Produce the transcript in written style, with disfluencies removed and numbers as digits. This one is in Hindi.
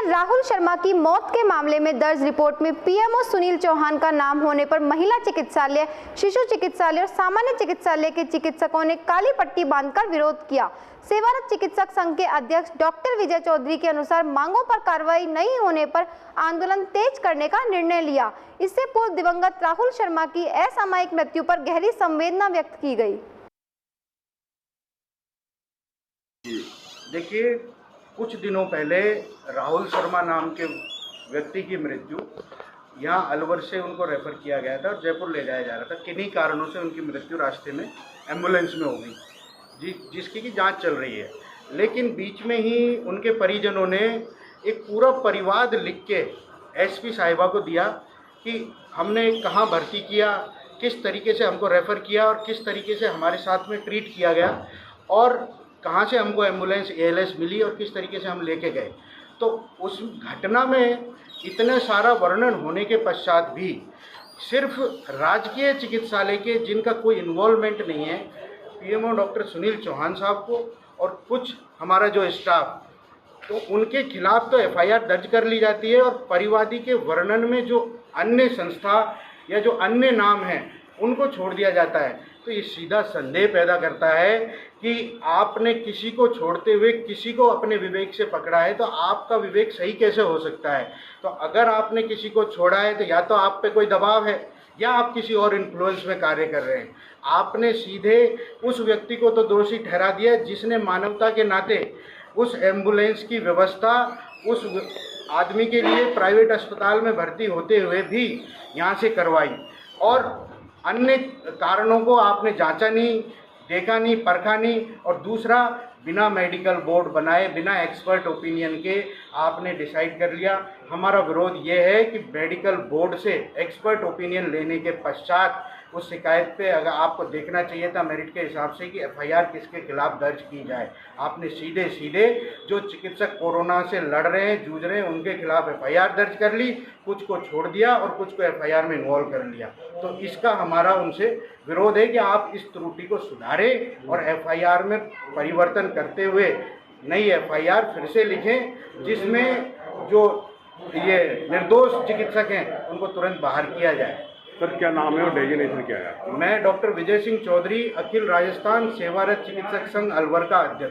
राहुल शर्मा की मौत के मामले में दर्ज रिपोर्ट में पीएमओ सुनील चौहान का नाम होने पर महिला चिकित्सालय, शिशु चिकित्सालय और सामान्य चिकित्सालय के चिकित्सकों ने काली पट्टी बांधकर विरोध किया। सेवारत चिकित्सक संघ के अध्यक्ष डॉक्टर विजय चौधरी के अनुसार मांगों पर कार्रवाई नहीं होने पर आंदोलन तेज करने का निर्णय लिया। इससे पूर्व दिवंगत राहुल शर्मा की असामयिक मृत्यु पर गहरी संवेदना व्यक्त की गई। देखिए, कुछ दिनों पहले राहुल शर्मा नाम के व्यक्ति की मृत्यु यहाँ अलवर से उनको रेफ़र किया गया था और जयपुर ले जाया जा रहा था। किन्हीं कारणों से उनकी मृत्यु रास्ते में एम्बुलेंस में हो गई, जिसकी की जांच चल रही है। लेकिन बीच में ही उनके परिजनों ने एक पूरा परिवाद लिख के एसपी साहिबा को दिया कि हमने कहाँ भर्ती किया, किस तरीके से हमको रेफ़र किया और किस तरीके से हमारे साथ में ट्रीट किया गया और कहाँ से हमको एम्बुलेंस एएलएस मिली और किस तरीके से हम लेके गए। तो उस घटना में इतने सारा वर्णन होने के पश्चात भी सिर्फ राजकीय चिकित्सालय के जिनका कोई इन्वॉल्वमेंट नहीं है, पीएमओ डॉक्टर सुनील चौहान साहब को और कुछ हमारा जो स्टाफ, तो उनके खिलाफ तो एफआईआर दर्ज कर ली जाती है और परिवादी के वर्णन में जो अन्य संस्था या जो अन्य नाम हैं उनको छोड़ दिया जाता है। तो ये सीधा संदेह पैदा करता है कि आपने किसी को छोड़ते हुए किसी को अपने विवेक से पकड़ा है, तो आपका विवेक सही कैसे हो सकता है। तो अगर आपने किसी को छोड़ा है तो या तो आप पे कोई दबाव है या आप किसी और इन्फ्लुएंस में कार्य कर रहे हैं। आपने सीधे उस व्यक्ति को तो दोषी ठहरा दिया जिसने मानवता के नाते उस एम्बुलेंस की व्यवस्था उस आदमी के लिए प्राइवेट अस्पताल में भर्ती होते हुए भी यहाँ से करवाई और अन्य कारणों को आपने जांचा नहीं, देखा नहीं, परखा नहीं और दूसरा बिना मेडिकल बोर्ड बनाए, बिना एक्सपर्ट ओपिनियन के आपने डिसाइड कर लिया। हमारा विरोध ये है कि मेडिकल बोर्ड से एक्सपर्ट ओपिनियन लेने के पश्चात उस शिकायत पे अगर आपको देखना चाहिए था मेरिट के हिसाब से कि एफआईआर किसके खिलाफ दर्ज की जाए। आपने सीधे सीधे जो चिकित्सक कोरोना से लड़ रहे हैं, जूझ रहे हैं, उनके खिलाफ एफआईआर दर्ज कर ली, कुछ को छोड़ दिया और कुछ को एफआईआर में इन्वॉल्व कर लिया। तो इसका हमारा उनसे विरोध है कि आप इस त्रुटि को सुधारें और एफआईआर में परिवर्तन करते हुए नई एफआईआर फिर से लिखें जिसमें जो ये निर्दोष चिकित्सक हैं उनको तुरंत बाहर किया जाए। सर, क्या नाम है और डेजिग्नेशन क्या है? मैं डॉक्टर विजय सिंह चौधरी, अखिल राजस्थान सेवारत चिकित्सक संघ अलवर का अध्यक्ष।